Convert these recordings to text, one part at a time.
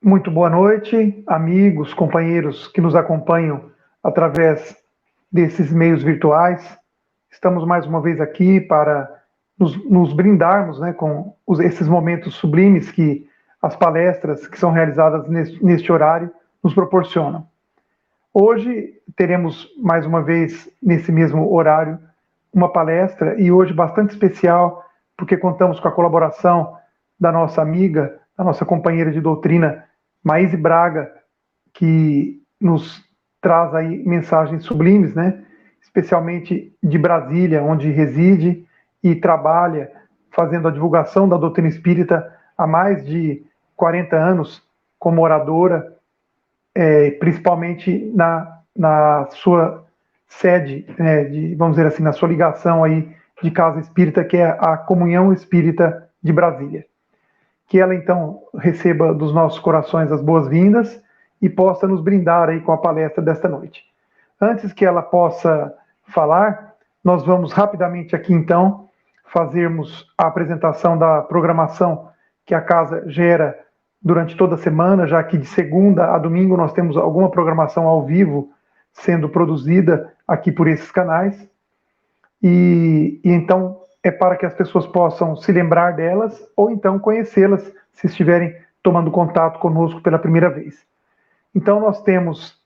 Muito boa noite, amigos, companheiros que nos acompanham através desses meios virtuais. Estamos mais uma vez aqui para nos brindarmos, né, com esses momentos sublimes que as palestras que são realizadas neste horário nos proporcionam. Hoje teremos mais uma vez, nesse mesmo horário, uma palestra, e hoje bastante especial, porque contamos com a colaboração da nossa amiga, da nossa companheira de doutrina, Maíse Braga, que nos traz aí mensagens sublimes, né? Especialmente de Brasília, onde reside e trabalha fazendo a divulgação da doutrina espírita há mais de 40 anos como oradora, principalmente na sua sede, vamos dizer assim, na sua ligação aí de casa espírita, que é a Comunhão Espírita de Brasília. Que ela, então, receba dos nossos corações as boas-vindas e possa nos brindar aí com a palestra desta noite. Antes que ela possa falar, nós vamos rapidamente aqui, então, fazermos a apresentação da programação que a casa gera durante toda a semana, já que de segunda a domingo nós temos alguma programação ao vivo sendo produzida aqui por esses canais. E então é para que as pessoas possam se lembrar delas ou então conhecê-las se estiverem tomando contato conosco pela primeira vez. Então nós temos,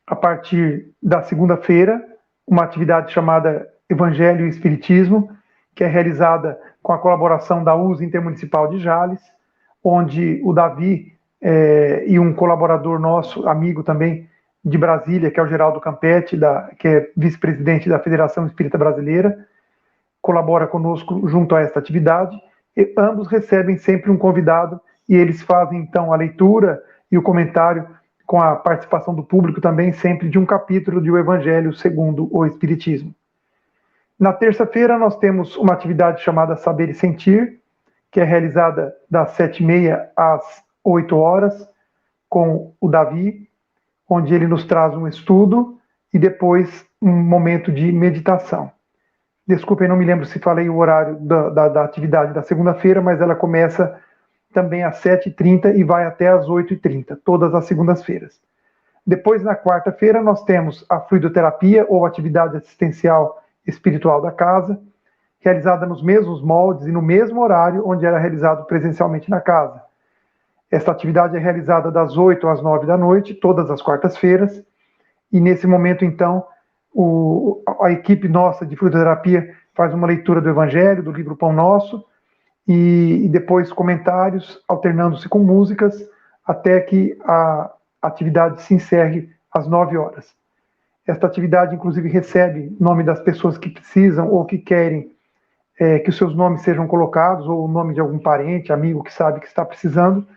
a partir da segunda-feira, uma atividade chamada Evangelho e Espiritismo, que é realizada com a colaboração da USA Intermunicipal de Jales, onde o Davi e um colaborador nosso, amigo também, de Brasília, que é o Geraldo Campetti, que é vice-presidente da Federação Espírita Brasileira, colabora conosco junto a esta atividade, e ambos recebem sempre um convidado, e eles fazem, então, a leitura e o comentário com a participação do público também, sempre de um capítulo de O Evangelho segundo o Espiritismo. Na terça-feira, nós temos uma atividade chamada Saber e Sentir, que é realizada das 7h30 às 8h, com o Davi, onde ele nos traz um estudo e depois um momento de meditação. Desculpem, não me lembro se falei o horário da atividade da segunda-feira, mas ela começa também às 7h30 e vai até às 8h30, todas as segundas-feiras. Depois, na quarta-feira, nós temos a fluidoterapia, ou atividade assistencial espiritual da casa, realizada nos mesmos moldes e no mesmo horário onde era realizado presencialmente na casa. Esta atividade é realizada das 8 às 9 da noite, todas as quartas-feiras, e nesse momento, então, a equipe nossa de fluidoterapia faz uma leitura do Evangelho, do livro Pão Nosso, e depois comentários, alternando-se com músicas, até que a atividade se encerre às 9h. Esta atividade, inclusive, recebe o nome das pessoas que precisam ou que querem que os seus nomes sejam colocados, ou o nome de algum parente, amigo que sabe que está precisando,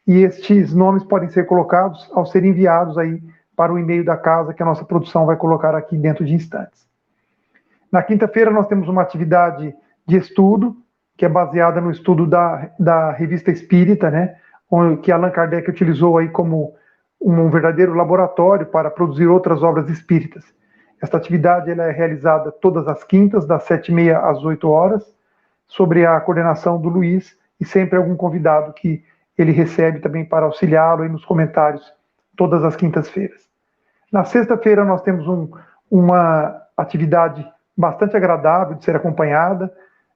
e estes nomes podem ser colocados ao serem enviados aí para o e-mail da casa, que a nossa produção vai colocar aqui dentro de instantes. Na quinta-feira nós temos uma atividade de estudo, que é baseada no estudo da Revista Espírita, né, que Allan Kardec utilizou aí como um verdadeiro laboratório para produzir outras obras espíritas. Esta atividade ela é realizada todas as quintas, das 7h30 às 8h, sobre a coordenação do Luiz, e sempre algum convidado que ele recebe também para auxiliá-lo aí nos comentários, todas as quintas-feiras. Na sexta-feira nós temos uma atividade bastante agradável de ser acompanhada,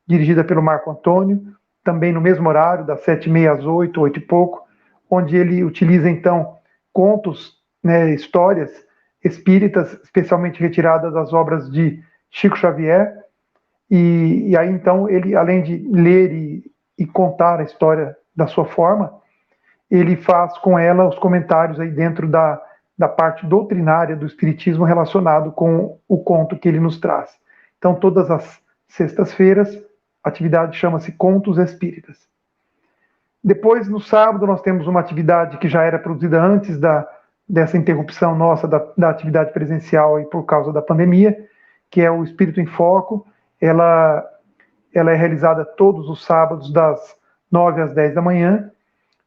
dirigida pelo Marco Antônio, também no mesmo horário, das 7h30 às 8h, 8 e pouco, onde ele utiliza, então, contos, né, histórias espíritas, especialmente retiradas das obras de Chico Xavier, e aí, então, ele, além de ler e contar a história da sua forma, ele faz com ela os comentários aí dentro da parte doutrinária do Espiritismo relacionado com o conto que ele nos traz. Então, todas as sextas-feiras, a atividade chama-se Contos Espíritas. Depois, no sábado, nós temos uma atividade que já era produzida antes dessa interrupção nossa da atividade presencial aí por causa da pandemia, que é o Espírito em Foco. Ela é realizada todos os sábados, das 9 às 10 da manhã.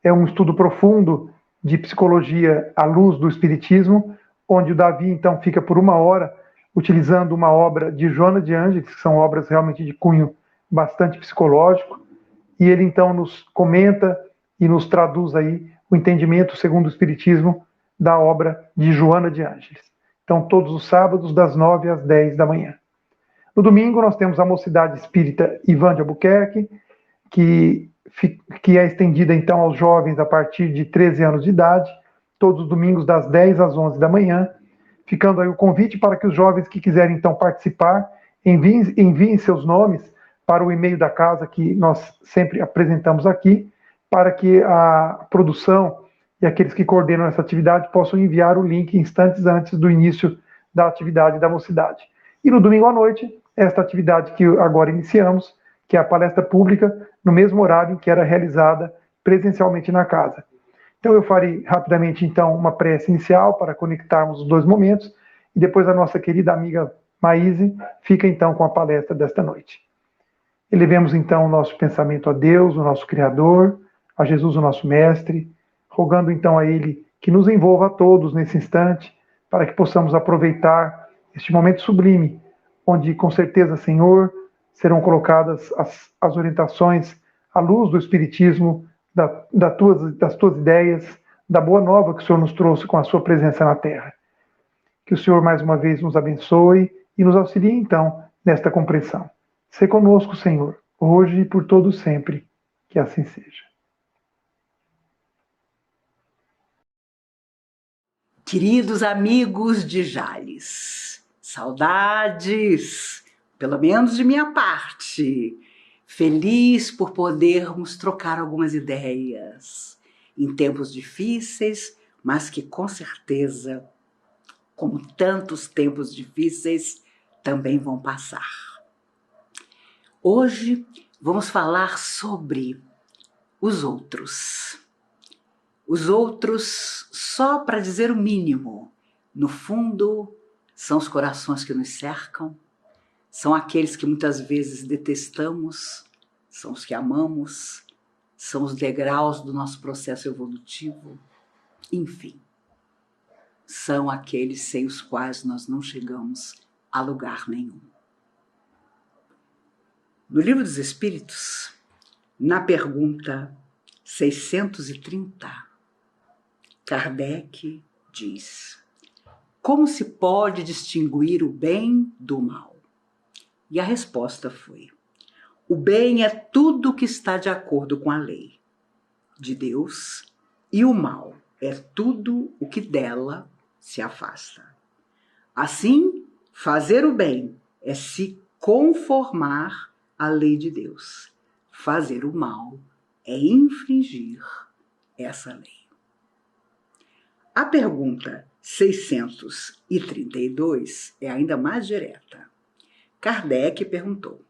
É um estudo profundo de psicologia à luz do Espiritismo, onde o Davi, então, fica por 1h utilizando uma obra de Joana de Ângeles, que são obras realmente de cunho bastante psicológico, e ele, então, nos comenta e nos traduz aí o entendimento segundo o Espiritismo da obra de Joana de Ângeles. Então, todos os sábados, das 9 às 10 da manhã. No domingo, nós temos a Mocidade Espírita Ivan de Albuquerque, que é estendida, então, aos jovens a partir de 13 anos de idade, todos os domingos, das 10 às 11 da manhã, ficando aí o convite para que os jovens que quiserem, então, participar, enviem seus nomes para o e-mail da casa que nós sempre apresentamos aqui, para que a produção e aqueles que coordenam essa atividade possam enviar o link instantes antes do início da atividade da mocidade. E no domingo à noite, esta atividade que agora iniciamos, que é a palestra pública, no mesmo horário em que era realizada presencialmente na casa. Então eu farei rapidamente, então, uma prece inicial para conectarmos os dois momentos, e depois a nossa querida amiga Maíse fica, então, com a palestra desta noite. Elevemos, então, o nosso pensamento a Deus, o nosso Criador, a Jesus, o nosso Mestre, rogando, então, a Ele que nos envolva a todos nesse instante, para que possamos aproveitar este momento sublime, onde, com certeza, Senhor, serão colocadas as orientações à luz do Espiritismo, das tuas ideias, da boa nova que o Senhor nos trouxe com a sua presença na Terra. Que o Senhor, mais uma vez, nos abençoe e nos auxilie, então, nesta compreensão. Sê conosco, Senhor, hoje e por todo sempre. Que assim seja. Queridos amigos de Jales, saudades, pelo menos de minha parte. Feliz por podermos trocar algumas ideias em tempos difíceis, mas que com certeza, como tantos tempos difíceis, também vão passar. Hoje vamos falar sobre os outros. Os outros, só para dizer o mínimo, no fundo, são os corações que nos cercam, são aqueles que muitas vezes detestamos, são os que amamos, são os degraus do nosso processo evolutivo, enfim, são aqueles sem os quais nós não chegamos a lugar nenhum. No Livro dos Espíritos, na pergunta 630, Kardec diz: como se pode distinguir o bem do mal? E a resposta foi: o bem é tudo que está de acordo com a lei de Deus, e o mal é tudo o que dela se afasta. Assim, fazer o bem é se conformar à lei de Deus. Fazer o mal é infringir essa lei. A pergunta 632 é ainda mais direta. Kardec perguntou: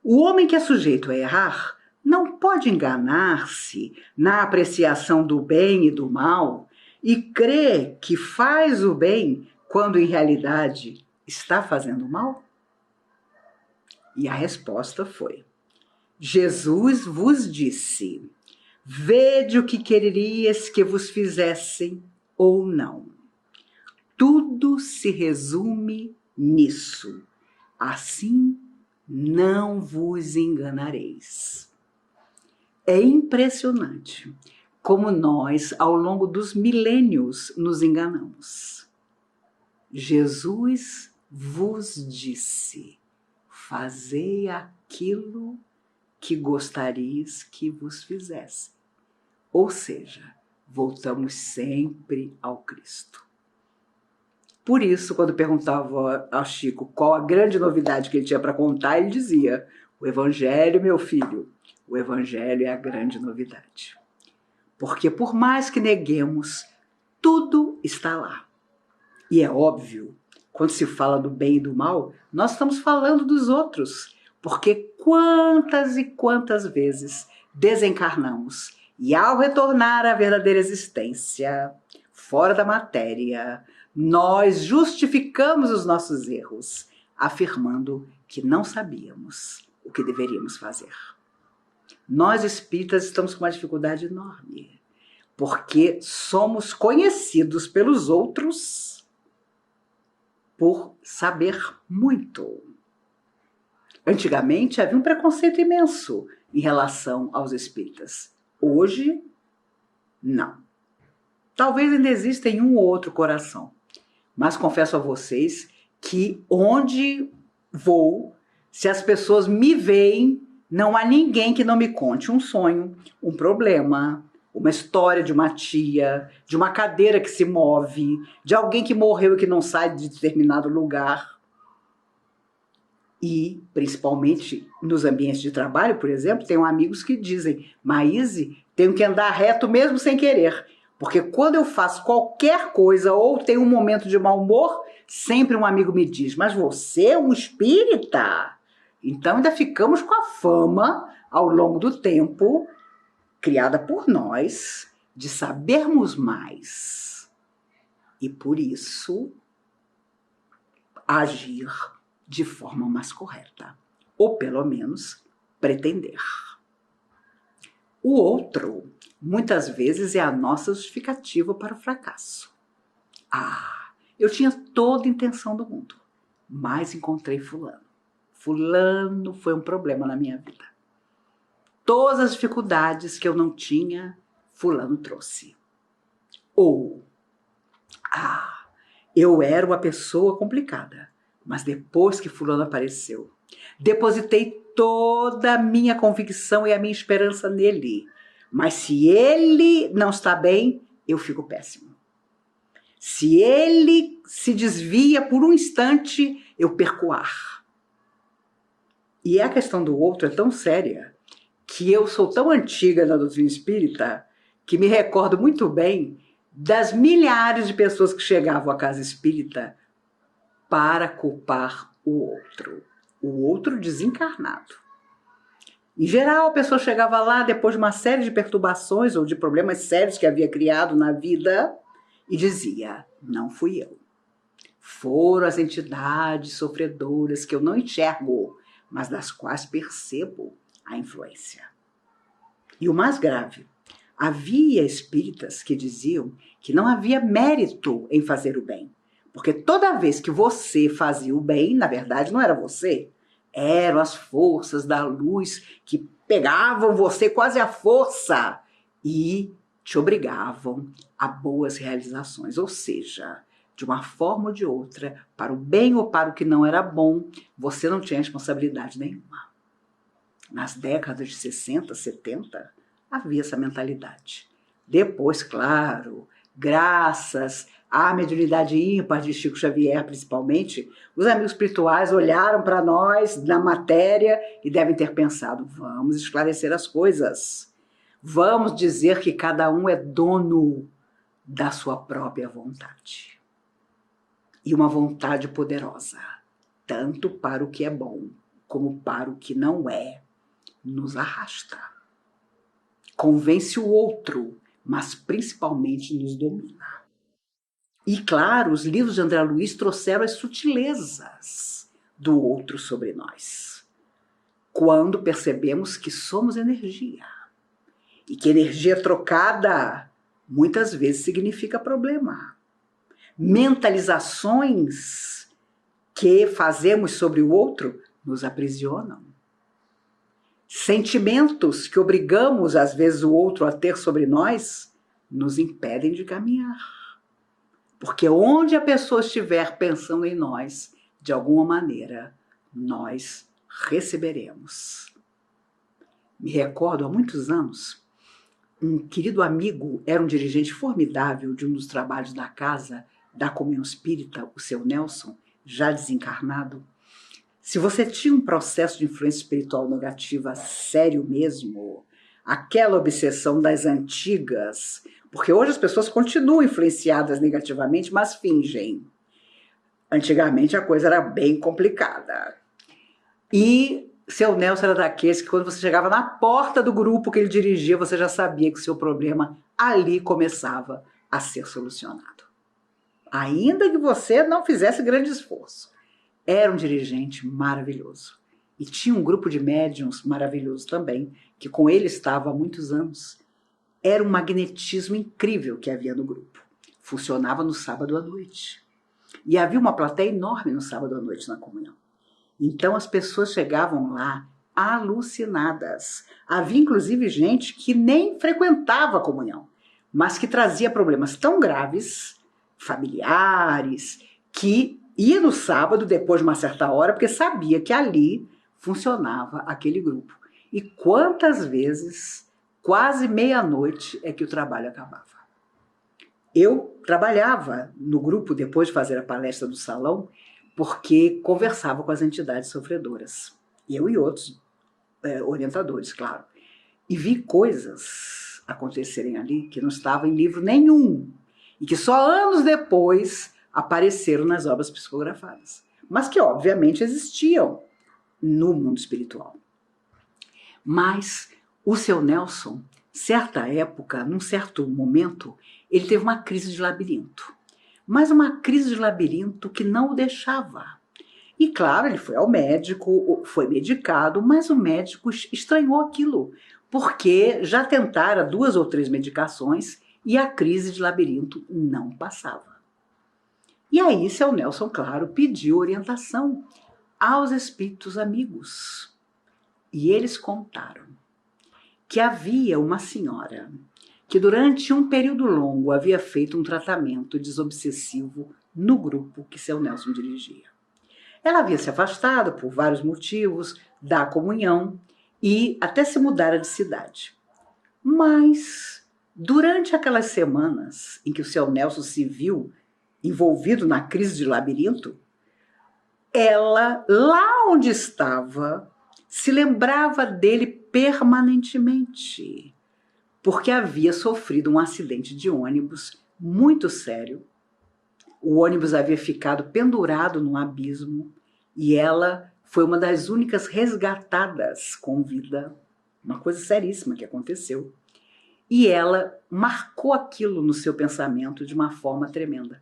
o homem que é sujeito a errar não pode enganar-se na apreciação do bem e do mal e crer que faz o bem quando em realidade está fazendo o mal? E a resposta foi: Jesus vos disse: vede o que quererias que vos fizessem ou não. Tudo se resume nisso. Assim não vos enganareis. É impressionante como nós, ao longo dos milênios, nos enganamos. Jesus vos disse: fazei aquilo que gostarias que vos fizesse. Ou seja, voltamos sempre ao Cristo. Por isso, quando perguntava ao Chico qual a grande novidade que ele tinha para contar, ele dizia: o Evangelho, meu filho, o Evangelho é a grande novidade. Porque por mais que neguemos, tudo está lá. E é óbvio, quando se fala do bem e do mal, nós estamos falando dos outros. Porque quantas e quantas vezes desencarnamos e ao retornar à verdadeira existência, fora da matéria, nós justificamos os nossos erros, afirmando que não sabíamos o que deveríamos fazer. Nós espíritas estamos com uma dificuldade enorme, porque somos conhecidos pelos outros por saber muito. Antigamente havia um preconceito imenso em relação aos espíritas. Hoje Não. Talvez ainda exista em um ou outro coração, mas confesso a vocês que onde vou, se as pessoas me veem, não há ninguém que não me conte um sonho, um problema, uma história de uma tia, de uma cadeira que se move, de alguém que morreu e que não sai de determinado lugar. E, principalmente nos ambientes de trabalho, por exemplo, tenho amigos que dizem: Maíse, tenho que andar reto mesmo sem querer, porque quando eu faço qualquer coisa ou tenho um momento de mau humor, sempre um amigo me diz: mas você é um espírita? Então ainda ficamos com a fama, ao longo do tempo, criada por nós, de sabermos mais. E por isso, agir de forma mais correta. Ou pelo menos, pretender. O outro, muitas vezes, é a nossa justificativa para o fracasso. Eu tinha toda a intenção do mundo, mas encontrei fulano. Fulano foi um problema na minha vida. Todas as dificuldades que eu não tinha, fulano trouxe. Ou, eu era uma pessoa complicada, mas depois que fulano apareceu, depositei toda a minha convicção e a minha esperança nele. Mas se ele não está bem, eu fico péssimo. Se ele se desvia por um instante, eu perco o ar. E a questão do outro é tão séria que eu sou tão antiga na doutrina espírita que me recordo muito bem das milhares de pessoas que chegavam à casa espírita para culpar o outro desencarnado. Em geral, a pessoa chegava lá depois de uma série de perturbações ou de problemas sérios que havia criado na vida e dizia: não fui eu. Foram as entidades sofredoras que eu não enxergo, mas das quais percebo a influência. E o mais grave, havia espíritas que diziam que não havia mérito em fazer o bem, porque toda vez que você fazia o bem, na verdade não era você, eram as forças da luz que pegavam você quase à força e te obrigavam a boas realizações, ou seja, de uma forma ou de outra, para o bem ou para o que não era bom, você não tinha responsabilidade nenhuma. Nas décadas de 60, 70, havia essa mentalidade. Depois, claro, graças à mediunidade ímpar de Chico Xavier, principalmente, os amigos espirituais olharam para nós na matéria e devem ter pensado: vamos esclarecer as coisas. Vamos dizer que cada um é dono da sua própria vontade. E uma vontade poderosa, tanto para o que é bom como para o que não é, nos arrasta. Convence o outro, mas principalmente nos domina. E claro, os livros de André Luiz trouxeram as sutilezas do outro sobre nós. Quando percebemos que somos energia, e que energia trocada muitas vezes significa problema. Mentalizações que fazemos sobre o outro nos aprisionam. Sentimentos que obrigamos, às vezes, o outro a ter sobre nós, nos impedem de caminhar. Porque onde a pessoa estiver pensando em nós, de alguma maneira, nós receberemos. Me recordo, há muitos anos, um querido amigo, era um dirigente formidável de um dos trabalhos da casa, da Comunhão Espírita, o seu Nelson, já desencarnado. Se você tinha um processo de influência espiritual negativa sério mesmo, aquela obsessão das antigas, porque hoje as pessoas continuam influenciadas negativamente, mas fingem. Antigamente a coisa era bem complicada. E seu Nelson era daqueles que quando você chegava na porta do grupo que ele dirigia, você já sabia que o seu problema ali começava a ser solucionado. Ainda que você não fizesse grande esforço. Era um dirigente maravilhoso. E tinha um grupo de médiuns maravilhoso também, que com ele estava há muitos anos. Era um magnetismo incrível que havia no grupo. Funcionava no sábado à noite. E havia uma plateia enorme no sábado à noite na comunhão. Então as pessoas chegavam lá alucinadas. Havia inclusive gente que nem frequentava a comunhão, mas que trazia problemas tão graves, familiares, que ia no sábado, depois de uma certa hora, porque sabia que ali funcionava aquele grupo. E quantas vezes, quase meia-noite, é que o trabalho acabava. Eu trabalhava no grupo, depois de fazer a palestra do salão, porque conversava com as entidades sofredoras. Eu e outros orientadores, claro. E vi coisas acontecerem ali que não estavam em livro nenhum. E que só anos depois apareceram nas obras psicografadas. Mas que, obviamente, existiam no mundo espiritual. Mas o seu Nelson, certa época, num certo momento, ele teve uma crise de labirinto. Mas uma crise de labirinto que não o deixava. E claro, ele foi ao médico, foi medicado, mas o médico estranhou aquilo, porque já tentara 2 ou 3 medicações e a crise de labirinto não passava. E aí, seu Nelson, claro, pediu orientação aos espíritos amigos. E eles contaram que havia uma senhora que durante um período longo havia feito um tratamento desobsessivo no grupo que seu Nelson dirigia. Ela havia se afastado por vários motivos da comunhão e até se mudara de cidade. Mas, durante aquelas semanas em que o seu Nelson se viu envolvido na crise de labirinto, ela, lá onde estava, se lembrava dele permanentemente, porque havia sofrido um acidente de ônibus muito sério. O ônibus havia ficado pendurado num abismo e ela foi uma das únicas resgatadas com vida. Uma coisa seríssima que aconteceu. E ela marcou aquilo no seu pensamento de uma forma tremenda.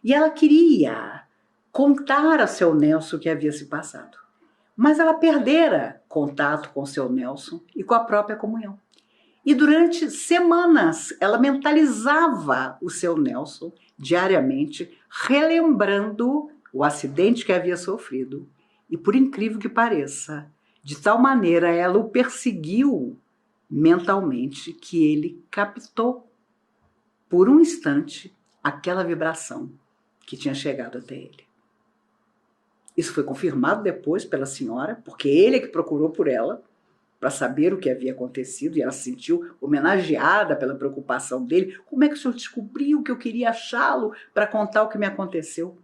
E ela queria contar a seu Nelson o que havia se passado. Mas ela perdera contato com seu Nelson e com a própria comunhão. E durante semanas ela mentalizava o seu Nelson diariamente, relembrando o acidente que havia sofrido. E por incrível que pareça, de tal maneira ela o perseguiu mentalmente que ele captou por um instante aquela vibração que tinha chegado até ele. Isso foi confirmado depois pela senhora, porque ele é que procurou por ela para saber o que havia acontecido, e ela se sentiu homenageada pela preocupação dele. Como é que o senhor descobriu que eu queria achá-lo para contar o que me aconteceu?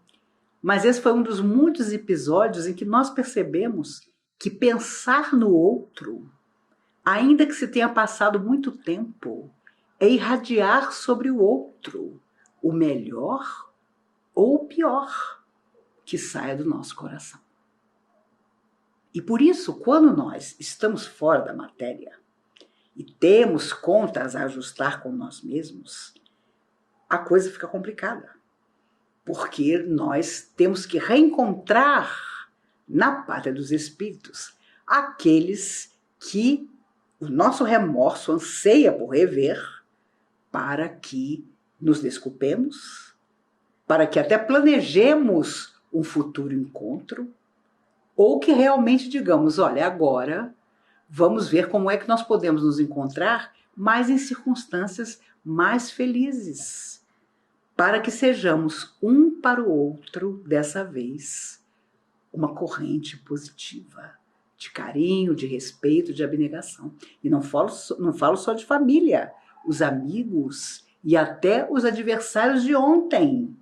Mas esse foi um dos muitos episódios em que nós percebemos que pensar no outro, ainda que se tenha passado muito tempo, é irradiar sobre o outro o melhor ou o pior que saia do nosso coração. E por isso, quando nós estamos fora da matéria e temos contas a ajustar com nós mesmos, a coisa fica complicada. Porque nós temos que reencontrar na pátria dos espíritos aqueles que o nosso remorso anseia por rever, para que nos desculpemos, para que até planejemos um futuro encontro, ou que realmente digamos, olha, agora vamos ver como é que nós podemos nos encontrar, mas em circunstâncias mais felizes, para que sejamos um para o outro, dessa vez, uma corrente positiva, de carinho, de respeito, de abnegação. E não falo só de família, os amigos e até os adversários de ontem,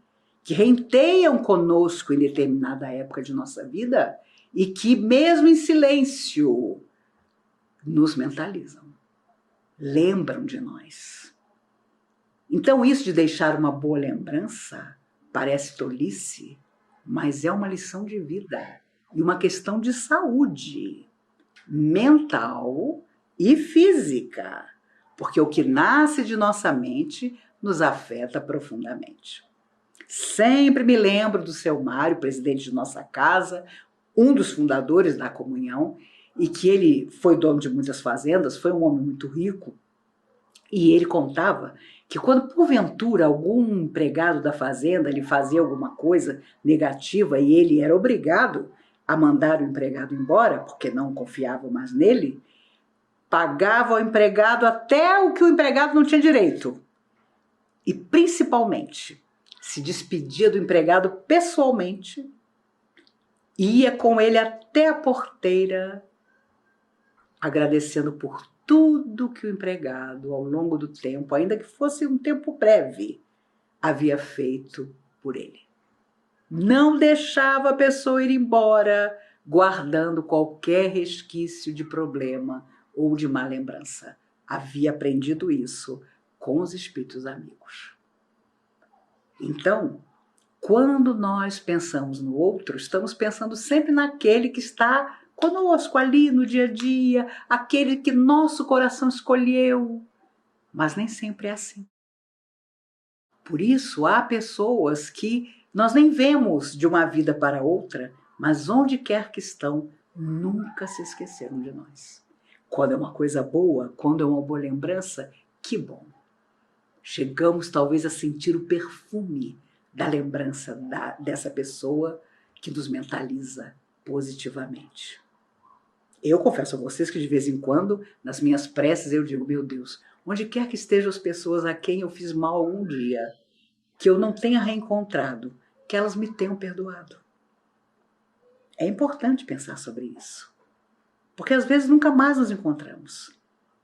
que renteiam conosco em determinada época de nossa vida e que, mesmo em silêncio, nos mentalizam, lembram de nós. Então, isso de deixar uma boa lembrança parece tolice, mas é uma lição de vida e uma questão de saúde mental e física, porque o que nasce de nossa mente nos afeta profundamente. Sempre me lembro do seu Mário, presidente de nossa casa, um dos fundadores da comunhão, e que ele foi dono de muitas fazendas, foi um homem muito rico, e ele contava que quando porventura algum empregado da fazenda lhe fazia alguma coisa negativa e ele era obrigado a mandar o empregado embora, porque não confiava mais nele, pagava ao empregado até o que o empregado não tinha direito. e principalmente se despedia do empregado pessoalmente, ia com ele até a porteira, agradecendo por tudo que o empregado, ao longo do tempo, ainda que fosse um tempo breve, havia feito por ele. Não deixava a pessoa ir embora guardando qualquer resquício de problema ou de má lembrança. Havia aprendido isso com os espíritos amigos. Então, quando nós pensamos no outro, estamos pensando sempre naquele que está conosco ali no dia a dia, aquele que nosso coração escolheu. Mas nem sempre é assim. Por isso, há pessoas que nós nem vemos de uma vida para outra, mas onde quer que estão, nunca se esqueceram de nós. Quando é uma coisa boa, quando é uma boa lembrança, que bom. Chegamos talvez a sentir o perfume da lembrança dessa pessoa que nos mentaliza positivamente. Eu confesso a vocês que de vez em quando, nas minhas preces, eu digo, meu Deus, onde quer que estejam as pessoas a quem eu fiz mal algum dia, que eu não tenha reencontrado, que elas me tenham perdoado. É importante pensar sobre isso. Porque às vezes nunca mais nos encontramos.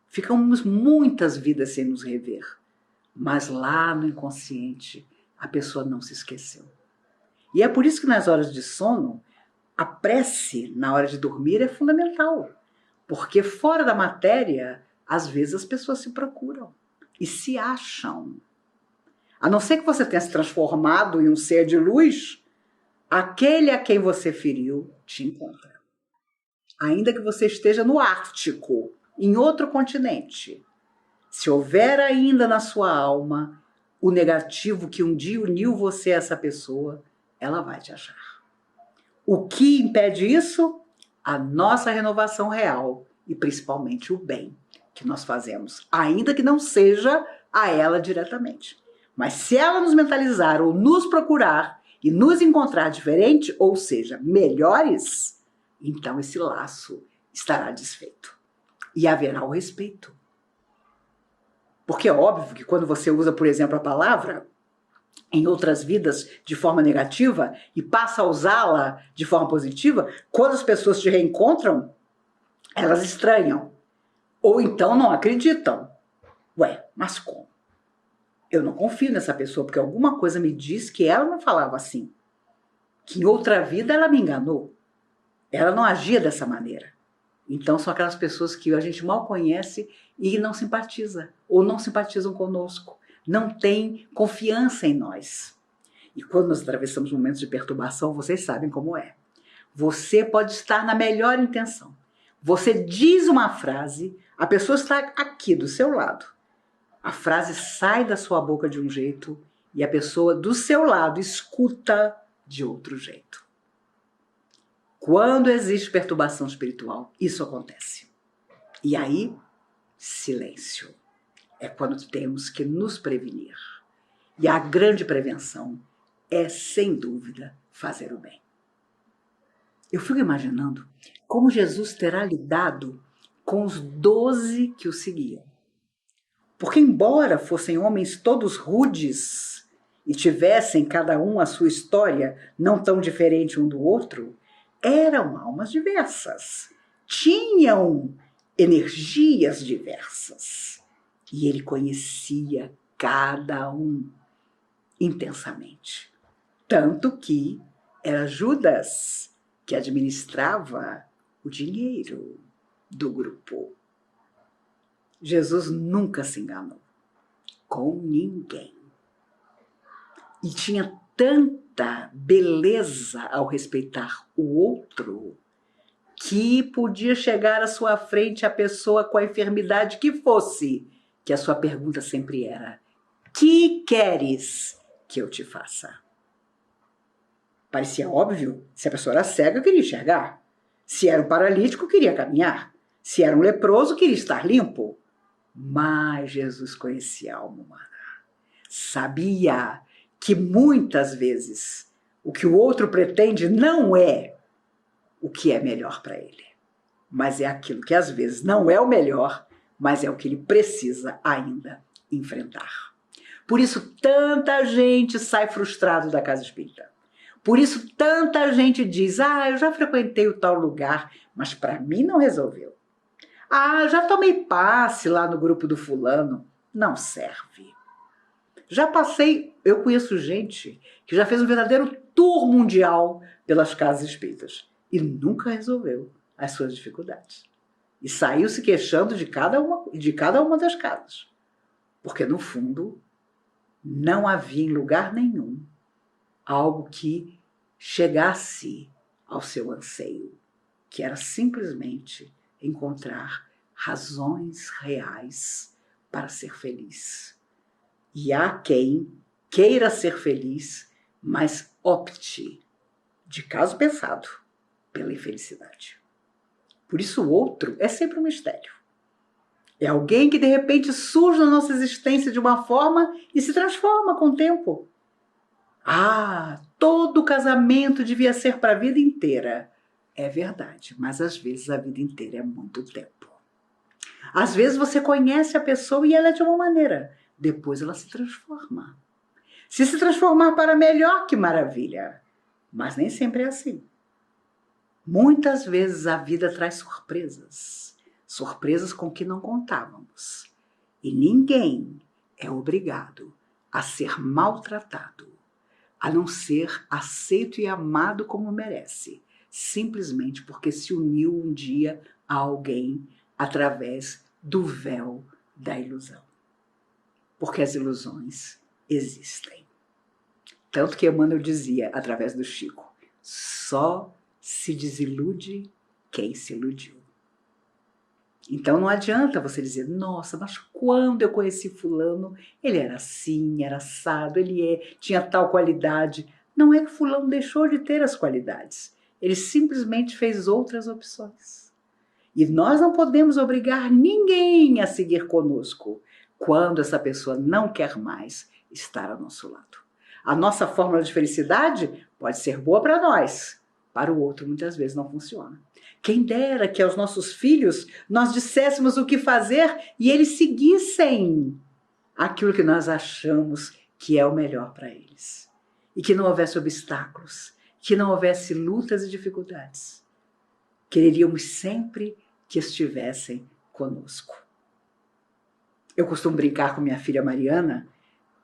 Ficamos muitas vidas sem nos rever. Mas lá no inconsciente, a pessoa não se esqueceu. E é por isso que nas horas de sono, a prece na hora de dormir é fundamental. Porque fora da matéria, às vezes as pessoas se procuram e se acham. A não ser que você tenha se transformado em um ser de luz, aquele a quem você feriu te encontra. Ainda que você esteja no Ártico, em outro continente, se houver ainda na sua alma o negativo que um dia uniu você a essa pessoa, ela vai te achar. O que impede isso? A nossa renovação real e principalmente o bem que nós fazemos, ainda que não seja a ela diretamente. Mas se ela nos mentalizar ou nos procurar e nos encontrar diferente, ou seja, melhores, então esse laço estará desfeito. E haverá o respeito. Porque é óbvio que quando você usa, por exemplo, a palavra em outras vidas de forma negativa e passa a usá-la de forma positiva, quando as pessoas te reencontram, elas estranham. Ou então não acreditam. Ué, mas como? Eu não confio nessa pessoa, porque alguma coisa me diz que ela não falava assim. Que em outra vida ela me enganou. Ela não agia dessa maneira. Então são aquelas pessoas que a gente mal conhece e não simpatiza, ou não simpatizam conosco, não tem confiança em nós. E quando nós atravessamos momentos de perturbação, vocês sabem como é. Você pode estar na melhor intenção. Você diz uma frase, a pessoa está aqui do seu lado. A frase sai da sua boca de um jeito e a pessoa do seu lado escuta de outro jeito. Quando existe perturbação espiritual, isso acontece. E aí, silêncio. É quando temos que nos prevenir. E a grande prevenção é, sem dúvida, fazer o bem. Eu fico imaginando como Jesus terá lidado com os 12 que o seguiam. Porque, embora fossem homens todos rudes e tivessem cada um a sua história não tão diferente um do outro, eram almas diversas, tinham energias diversas. E ele conhecia cada um intensamente. Tanto que era Judas que administrava o dinheiro do grupo. Jesus nunca se enganou com ninguém. E tinha tanta beleza ao respeitar o outro que podia chegar à sua frente a pessoa com a enfermidade que fosse, que a sua pergunta sempre era: que queres que eu te faça? Parecia óbvio. Se a pessoa era cega, queria enxergar. Se era um paralítico, queria caminhar. Se era um leproso, queria estar limpo. Mas Jesus conhecia a alma humana. Sabia que muitas vezes o que o outro pretende não é o que é melhor para ele, mas é aquilo que às vezes não é o melhor, mas é o que ele precisa ainda enfrentar. Por isso tanta gente sai frustrado da casa espírita. Por isso tanta gente diz, eu já frequentei o tal lugar, mas para mim não resolveu. Já tomei passe lá no grupo do fulano, não serve. Já passei, eu conheço gente que já fez um verdadeiro tour mundial pelas casas espíritas e nunca resolveu as suas dificuldades. E saiu se queixando de cada uma das casas. Porque, no fundo, não havia em lugar nenhum algo que chegasse ao seu anseio, que era simplesmente encontrar razões reais para ser feliz. E há quem queira ser feliz, mas opte, de caso pensado, pela infelicidade. Por isso o outro é sempre um mistério. É alguém que de repente surge na nossa existência de uma forma e se transforma com o tempo. Todo casamento devia ser para a vida inteira. É verdade, mas às vezes a vida inteira é muito tempo. Às vezes você conhece a pessoa e ela é de uma maneira. Depois ela se transforma. Se transformar para melhor, que maravilha. Mas nem sempre é assim. Muitas vezes a vida traz surpresas. Surpresas com que não contávamos. E ninguém é obrigado a ser maltratado, a não ser aceito e amado como merece, simplesmente porque se uniu um dia a alguém através do véu da ilusão. Porque as ilusões existem. Tanto que Emmanuel dizia, através do Chico, só se desilude quem se iludiu. Então não adianta você dizer, nossa, mas quando eu conheci fulano, ele era assim, era assado, tinha tal qualidade. Não é que fulano deixou de ter as qualidades. Ele simplesmente fez outras opções. E nós não podemos obrigar ninguém a seguir conosco quando essa pessoa não quer mais estar ao nosso lado. A nossa fórmula de felicidade pode ser boa para nós, para o outro muitas vezes não funciona. Quem dera que aos nossos filhos nós disséssemos o que fazer e eles seguissem aquilo que nós achamos que é o melhor para eles. E que não houvesse obstáculos, que não houvesse lutas e dificuldades. Quereríamos sempre que estivessem conosco. Eu costumo brincar com minha filha Mariana,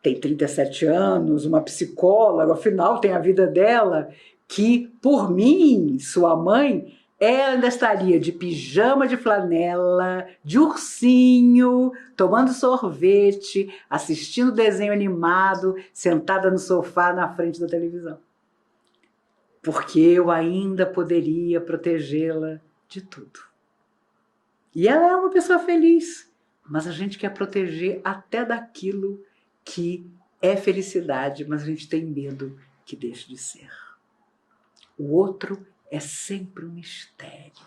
tem 37 anos, uma psicóloga, afinal tem a vida dela, que por mim, sua mãe, ela ainda estaria de pijama de flanela, de ursinho, tomando sorvete, assistindo desenho animado, sentada no sofá na frente da televisão. Porque eu ainda poderia protegê-la de tudo. E ela é uma pessoa feliz, mas a gente quer proteger até daquilo que é felicidade, mas a gente tem medo que deixe de ser. O outro é sempre um mistério.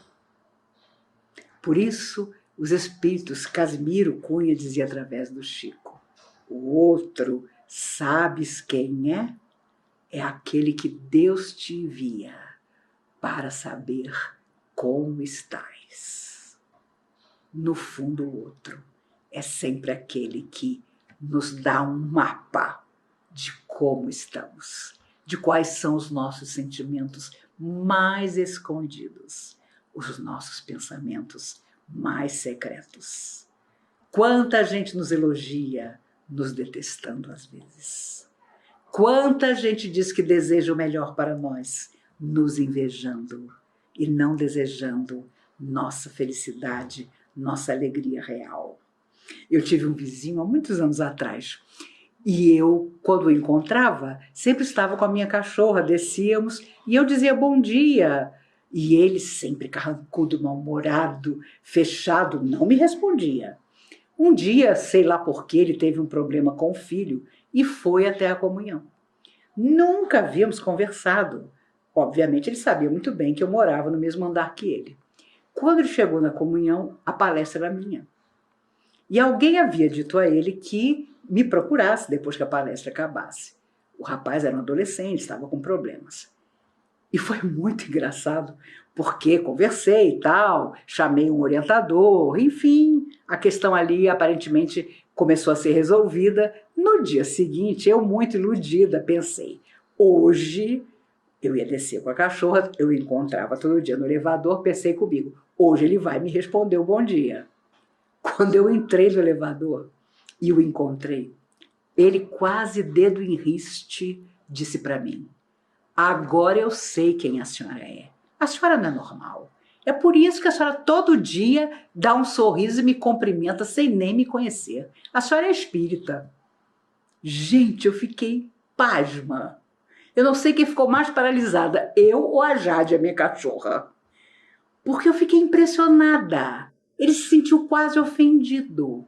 Por isso, os espíritos, Casimiro Cunha dizia através do Chico, o outro, sabes quem é? É aquele que Deus te envia para saber como estás. No fundo, o outro é sempre aquele que nos dá um mapa de como estamos, de quais são os nossos sentimentos mais escondidos, os nossos pensamentos mais secretos. Quanta gente nos elogia, nos detestando às vezes. Quanta gente diz que deseja o melhor para nós, nos invejando e não desejando nossa felicidade, nossa alegria real. Eu tive um vizinho há muitos anos atrás e eu, quando o encontrava, sempre estava com a minha cachorra, descíamos e eu dizia bom dia. E ele, sempre carrancudo, mal-humorado, fechado, não me respondia. Um dia, sei lá por que, ele teve um problema com o filho e foi até a comunhão. Nunca havíamos conversado. Obviamente, ele sabia muito bem que eu morava no mesmo andar que ele. Quando ele chegou na comunhão, a palestra era minha. E alguém havia dito a ele que me procurasse depois que a palestra acabasse. O rapaz era um adolescente, estava com problemas. E foi muito engraçado, porque conversei e tal, chamei um orientador, enfim, a questão ali aparentemente começou a ser resolvida. No dia seguinte, eu, muito iludida, pensei, hoje eu ia descer com a cachorra, eu encontrava todo dia no elevador, pensei comigo, hoje ele vai me responder o bom dia. Quando eu entrei no elevador e o encontrei, ele quase dedo em riste disse para mim, agora eu sei quem a senhora é. A senhora não é normal. É por isso que a senhora todo dia dá um sorriso e me cumprimenta sem nem me conhecer. A senhora é espírita. Gente, eu fiquei pasma. Eu não sei quem ficou mais paralisada, eu ou a Jade, a minha cachorra. Porque eu fiquei impressionada. Ele se sentiu quase ofendido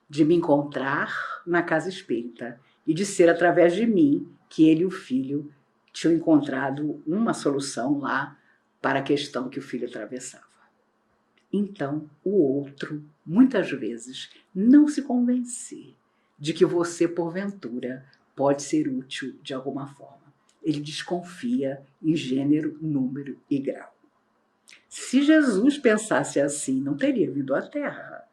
de me encontrar na casa espírita e de ser através de mim que ele e o filho tinham encontrado uma solução lá para a questão que o filho atravessava. Então, o outro, muitas vezes, não se convence de que você, porventura, pode ser útil de alguma forma. Ele desconfia em gênero, número e grau. Se Jesus pensasse assim, não teria vindo à Terra,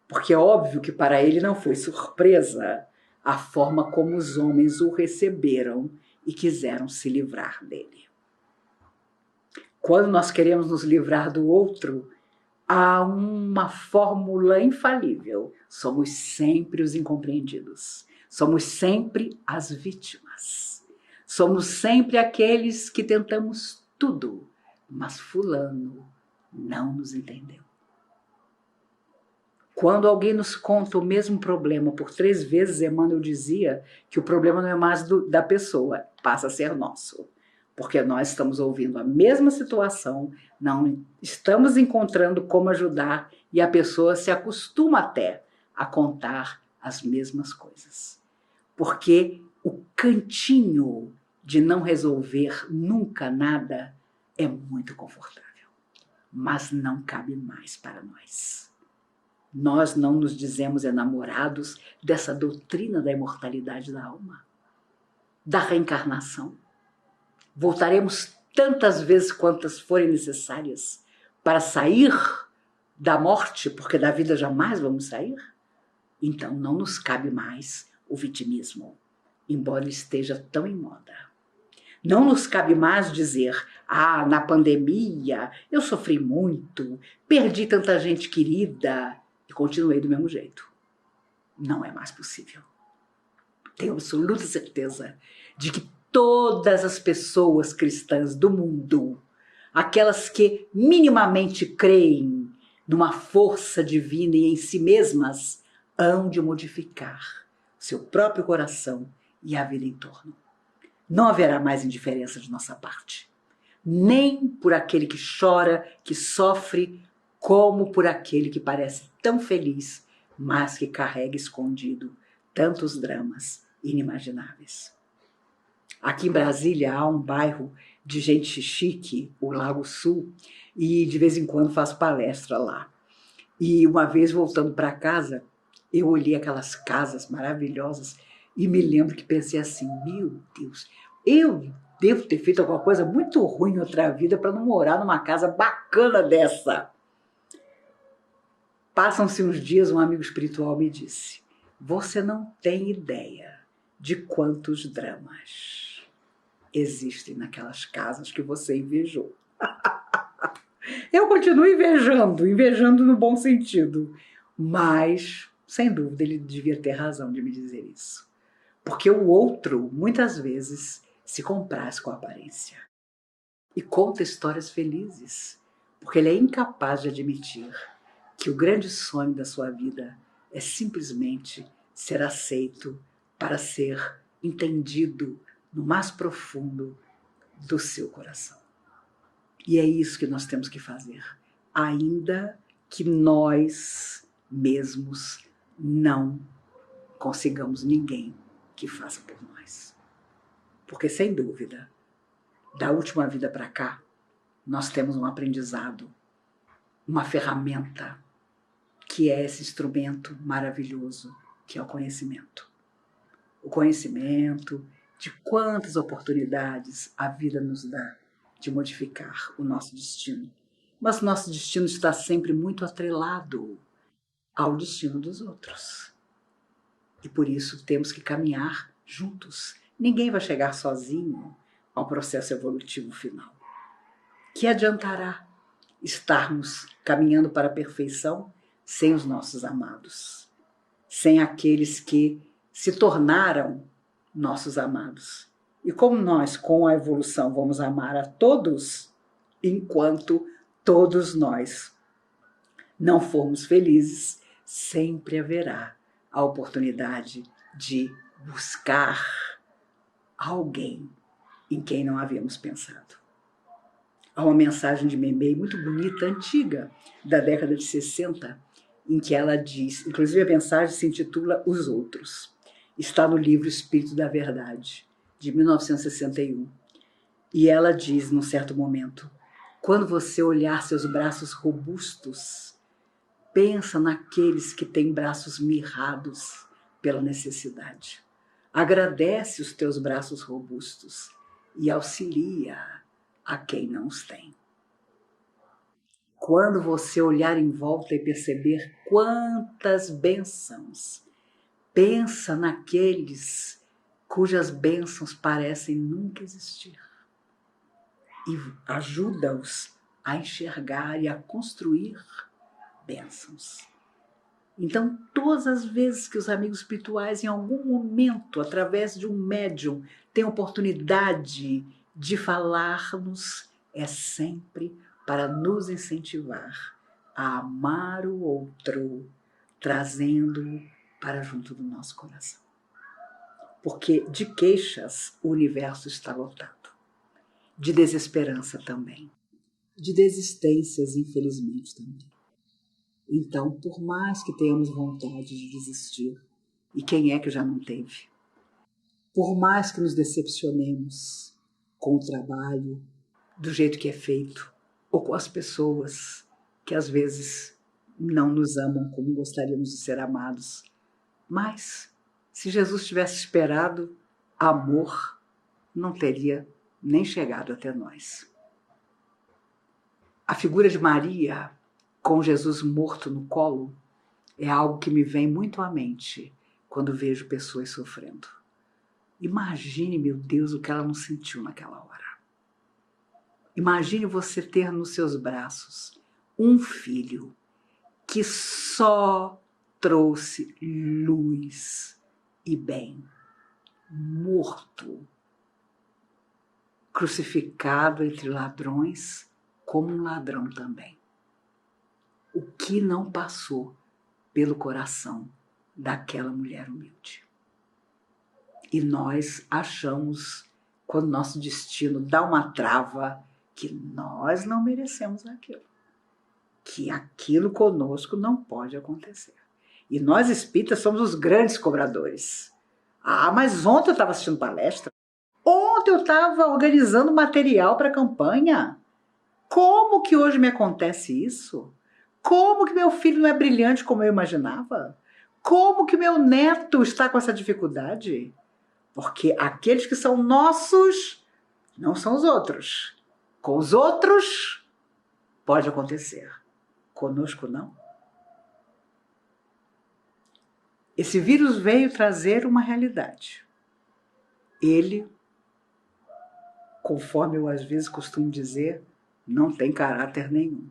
porque é óbvio que para ele não foi surpresa a forma como os homens o receberam e quiseram se livrar dele. Quando nós queremos nos livrar do outro, há uma fórmula infalível. Somos sempre os incompreendidos. Somos sempre as vítimas. Somos sempre aqueles que tentamos tudo, mas fulano não nos entendeu. Quando alguém nos conta o mesmo problema por 3 vezes, Emmanuel dizia que o problema não é mais da pessoa, passa a ser nosso. Porque nós estamos ouvindo a mesma situação, não estamos encontrando como ajudar e a pessoa se acostuma até a contar as mesmas coisas. Porque o cantinho de não resolver nunca nada é muito confortável, mas não cabe mais para nós. Nós não nos dizemos enamorados dessa doutrina da imortalidade da alma, da reencarnação. Voltaremos tantas vezes quantas forem necessárias para sair da morte, porque da vida jamais vamos sair. Então não nos cabe mais o vitimismo, embora esteja tão em moda. Não nos cabe mais dizer, na pandemia eu sofri muito, perdi tanta gente querida e continuei do mesmo jeito. Não é mais possível. Tenho absoluta certeza de que todas as pessoas cristãs do mundo, aquelas que minimamente creem numa força divina e em si mesmas, hão de modificar seu próprio coração e a vida em torno. Não haverá mais indiferença de nossa parte, nem por aquele que chora, que sofre, como por aquele que parece tão feliz, mas que carrega escondido tantos dramas inimagináveis. Aqui em Brasília há um bairro de gente chique, o Lago Sul, e de vez em quando faço palestra lá. E uma vez voltando para casa, eu olhei aquelas casas maravilhosas e me lembro que pensei assim, meu Deus, eu devo ter feito alguma coisa muito ruim em outra vida para não morar numa casa bacana dessa. Passam-se uns dias, um amigo espiritual me disse, você não tem ideia de quantos dramas existem naquelas casas que você invejou. Eu continuo invejando no bom sentido, mas, sem dúvida, ele devia ter razão de me dizer isso. Porque o outro, muitas vezes, se compraz com a aparência e conta histórias felizes, porque ele é incapaz de admitir que o grande sonho da sua vida é simplesmente ser aceito para ser entendido no mais profundo do seu coração. E é isso que nós temos que fazer, ainda que nós mesmos não consigamos ninguém que faça por nós. Porque, sem dúvida, da última vida para cá, nós temos um aprendizado, uma ferramenta, que é esse instrumento maravilhoso, que é o conhecimento. O conhecimento de quantas oportunidades a vida nos dá de modificar o nosso destino. Mas nosso destino está sempre muito atrelado ao destino dos outros. E por isso temos que caminhar juntos. Ninguém vai chegar sozinho ao processo evolutivo final. Que adiantará estarmos caminhando para a perfeição sem os nossos amados, sem aqueles que se tornaram nossos amados? E como nós, com a evolução, vamos amar a todos, enquanto todos nós não formos felizes, sempre haverá a oportunidade de buscar alguém em quem não havíamos pensado. Há uma mensagem de Memei muito bonita, antiga, da década de 60, em que ela diz, inclusive a mensagem se intitula Os Outros. Está no livro Espírito da Verdade, de 1961. E ela diz, num certo momento, quando você olhar seus braços robustos, pensa naqueles que têm braços mirrados pela necessidade. Agradece os teus braços robustos e auxilia a quem não os tem. Quando você olhar em volta e perceber quantas bênçãos, pensa naqueles cujas bênçãos parecem nunca existir e ajuda-os a enxergar e a construir bênçãos. Então, todas as vezes que os amigos espirituais, em algum momento, através de um médium, têm oportunidade de falar-nos, é sempre para nos incentivar a amar o outro, trazendo-o para junto do nosso coração. Porque de queixas o universo está lotado, de desesperança também, de desistências, infelizmente, também. Então, por mais que tenhamos vontade de desistir, e quem é que já não teve? Por mais que nos decepcionemos com o trabalho, do jeito que é feito, ou com as pessoas que às vezes não nos amam como gostaríamos de ser amados. Mas, se Jesus tivesse esperado, amor não teria nem chegado até nós. A figura de Maria, com Jesus morto no colo, é algo que me vem muito à mente quando vejo pessoas sofrendo. Imagine, meu Deus, o que ela não sentiu naquela hora. Imagine você ter nos seus braços um filho que só trouxe luz e bem, morto, crucificado entre ladrões, como um ladrão também. O que não passou pelo coração daquela mulher humilde? E nós achamos, quando nosso destino dá uma trava, que nós não merecemos aquilo, que aquilo conosco não pode acontecer. E nós espíritas somos os grandes cobradores. Ah, mas ontem eu estava assistindo palestra, ontem eu estava organizando material para a campanha. Como que hoje me acontece isso? Como que meu filho não é brilhante como eu imaginava? Como que meu neto está com essa dificuldade? Porque aqueles que são nossos não são os outros. Com os outros pode acontecer. Conosco não. Esse vírus veio trazer uma realidade. Ele, conforme eu às vezes costumo dizer, não tem caráter nenhum.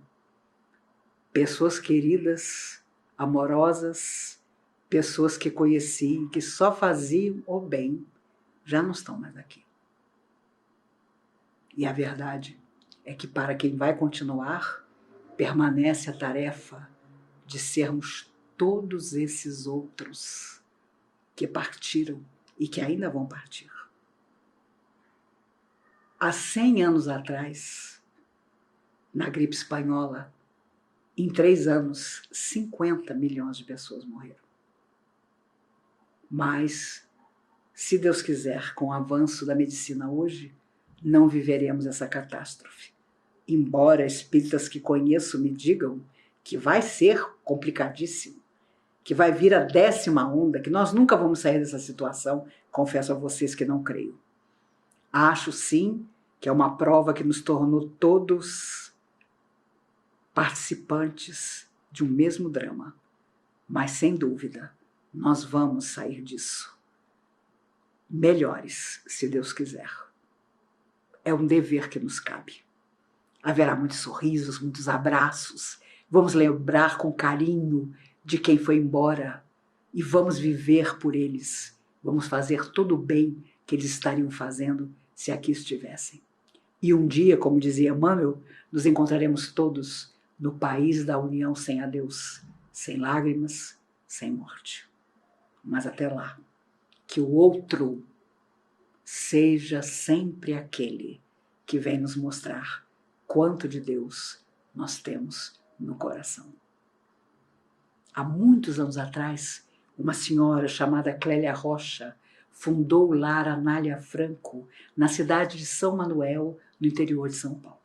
Pessoas queridas, amorosas, pessoas que conheci, que só faziam o bem, já não estão mais aqui. E a verdade é que para quem vai continuar, permanece a tarefa de sermos todos esses outros que partiram e que ainda vão partir. Há 100 anos atrás, na gripe espanhola, em 3 anos, 50 milhões de pessoas morreram. Mas, se Deus quiser, com o avanço da medicina hoje, não viveremos essa catástrofe. Embora espíritas que conheço me digam que vai ser complicadíssimo, que vai vir a 10ª onda, que nós nunca vamos sair dessa situação, confesso a vocês que não creio. Acho sim que é uma prova que nos tornou todos participantes de um mesmo drama, mas sem dúvida nós vamos sair disso melhores, se Deus quiser. É um dever que nos cabe. Haverá muitos sorrisos, muitos abraços. Vamos lembrar com carinho de quem foi embora e vamos viver por eles. Vamos fazer todo o bem que eles estariam fazendo se aqui estivessem. E um dia, como dizia Emmanuel, nos encontraremos todos no país da união sem adeus, sem lágrimas, sem morte. Mas até lá, que o outro seja sempre aquele que vem nos mostrar quanto de Deus nós temos no coração. Há muitos anos atrás, uma senhora chamada Clélia Rocha fundou o lar Anália Franco na cidade de São Manuel, no interior de São Paulo.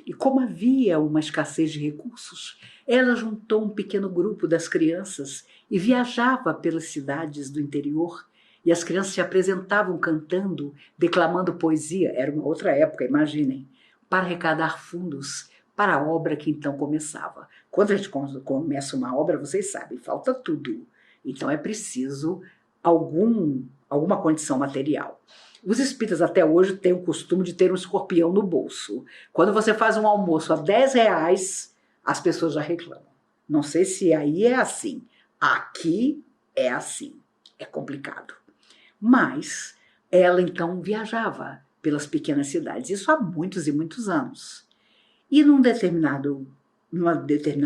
E como havia uma escassez de recursos, ela juntou um pequeno grupo das crianças e viajava pelas cidades do interior, e as crianças se apresentavam cantando, declamando poesia, era uma outra época, imaginem, para arrecadar fundos para a obra que então começava. Quando a gente começa uma obra, vocês sabem, falta tudo. Então é preciso alguma condição material. Os espíritas até hoje têm o costume de ter um escorpião no bolso. Quando você faz um almoço a R$10, as pessoas já reclamam. Não sei se aí é assim. Aqui é assim. É complicado. Mas ela então viajava pelas pequenas cidades. Isso há muitos e muitos anos. E numa determinada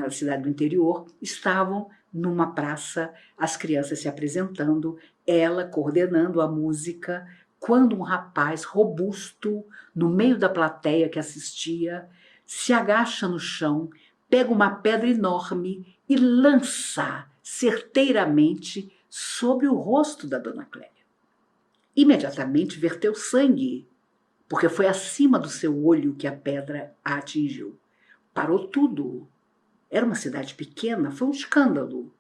cidade do interior, estavam numa praça as crianças se apresentando, ela coordenando a música, quando um rapaz robusto, no meio da plateia que assistia, se agacha no chão, pega uma pedra enorme e lança certeiramente sobre o rosto da dona Clélia. Imediatamente verteu sangue, porque foi acima do seu olho que a pedra a atingiu. Parou tudo. Era uma cidade pequena, foi um escândalo.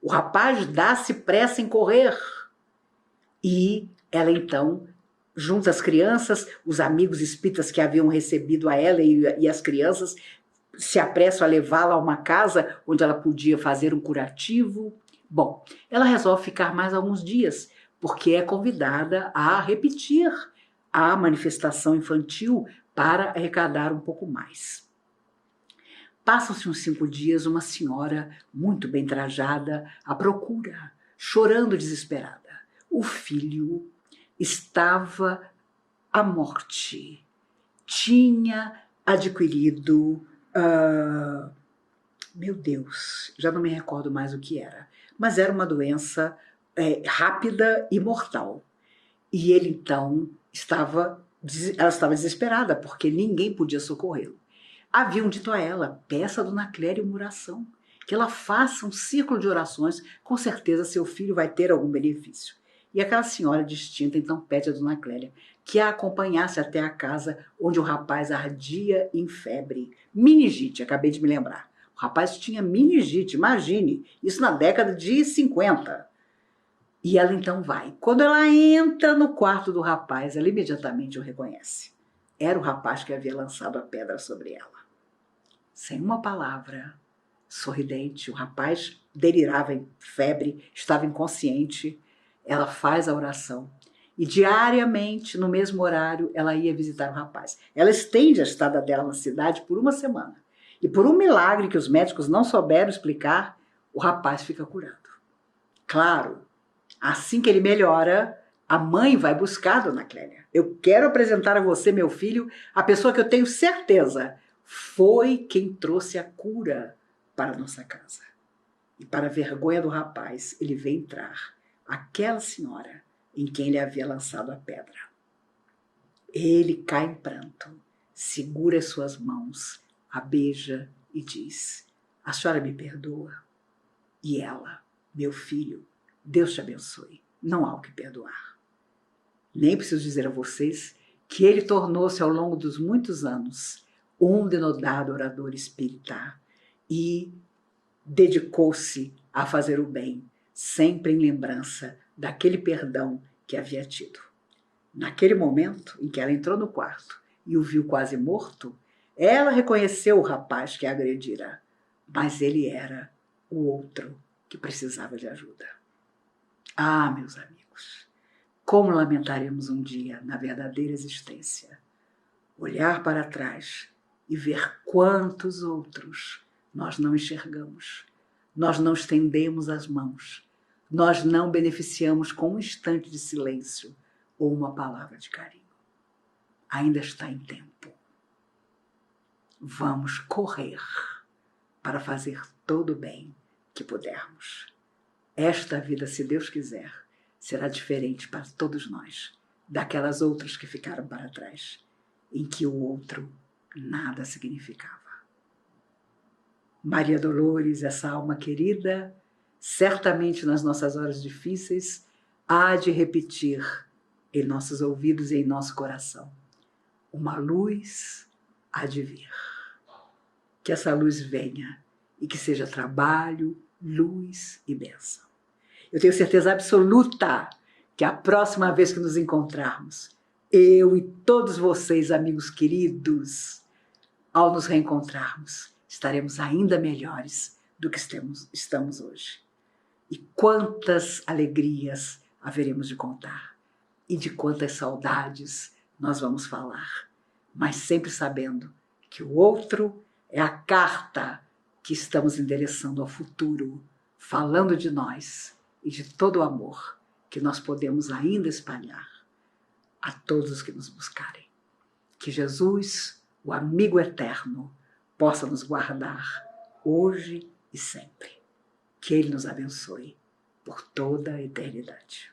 O rapaz dá-se pressa em correr. E ela então, junto às crianças, os amigos espíritas que haviam recebido a ela e as crianças, se apressam a levá-la a uma casa onde ela podia fazer um curativo. Bom, ela resolve ficar mais alguns dias, porque é convidada a repetir a manifestação infantil para arrecadar um pouco mais. Passam-se uns 5 dias, uma senhora muito bem trajada à procura, chorando desesperada. O filho estava à morte. Tinha adquirido, meu Deus, já não me recordo mais o que era, mas era uma doença rápida e mortal. E ele então ela estava desesperada, porque ninguém podia socorrê-lo. Haviam dito a ela, peça a dona Clélia uma oração, que ela faça um círculo de orações, com certeza seu filho vai ter algum benefício. E aquela senhora distinta então pede a dona Clélia que a acompanhasse até a casa onde o rapaz ardia em febre. Meningite, acabei de me lembrar. O rapaz tinha meningite, imagine, isso na década de 50. E ela então vai. Quando ela entra no quarto do rapaz, ela imediatamente o reconhece. Era o rapaz que havia lançado a pedra sobre ela. Sem uma palavra, sorridente, o rapaz delirava em febre, estava inconsciente. Ela faz a oração. E diariamente, no mesmo horário, ela ia visitar o rapaz. Ela estende a estada dela na cidade por 1 semana. E por um milagre que os médicos não souberam explicar, o rapaz fica curado. Claro, assim que ele melhora, a mãe vai buscar a dona Clélia. Eu quero apresentar a você, meu filho, a pessoa que eu tenho certeza foi quem trouxe a cura para a nossa casa. E para a vergonha do rapaz, ele vê entrar aquela senhora em quem ele havia lançado a pedra. Ele cai em pranto, segura as suas mãos, a beija e diz, a senhora me perdoa? E ela, meu filho, Deus te abençoe, não há o que perdoar. Nem preciso dizer a vocês que ele tornou-se ao longo dos muitos anos um denodado orador espírita e dedicou-se a fazer o bem, sempre em lembrança daquele perdão que havia tido. Naquele momento em que ela entrou no quarto e o viu quase morto, ela reconheceu o rapaz que a agredira, mas ele era o outro que precisava de ajuda. Ah, meus amigos, como lamentaremos um dia, na verdadeira existência, olhar para trás e ver quantos outros nós não enxergamos, nós não estendemos as mãos, nós não beneficiamos com um instante de silêncio ou uma palavra de carinho. Ainda está em tempo. Vamos correr para fazer todo o bem que pudermos. Esta vida, se Deus quiser, será diferente para todos nós daquelas outras que ficaram para trás, em que o outro nada significava. Maria Dolores, essa alma querida, certamente nas nossas horas difíceis, há de repetir em nossos ouvidos e em nosso coração: uma luz há de vir. Que essa luz venha e que seja trabalho, luz e bênção. Eu tenho certeza absoluta que a próxima vez que nos encontrarmos, eu e todos vocês, amigos queridos, ao nos reencontrarmos, estaremos ainda melhores do que estamos hoje. E quantas alegrias haveremos de contar e de quantas saudades nós vamos falar, mas sempre sabendo que o outro é a carta que estamos endereçando ao futuro, falando de nós e de todo o amor que nós podemos ainda espalhar a todos os que nos buscarem. Que Jesus, o amigo eterno, possa nos guardar hoje e sempre. Que Ele nos abençoe por toda a eternidade.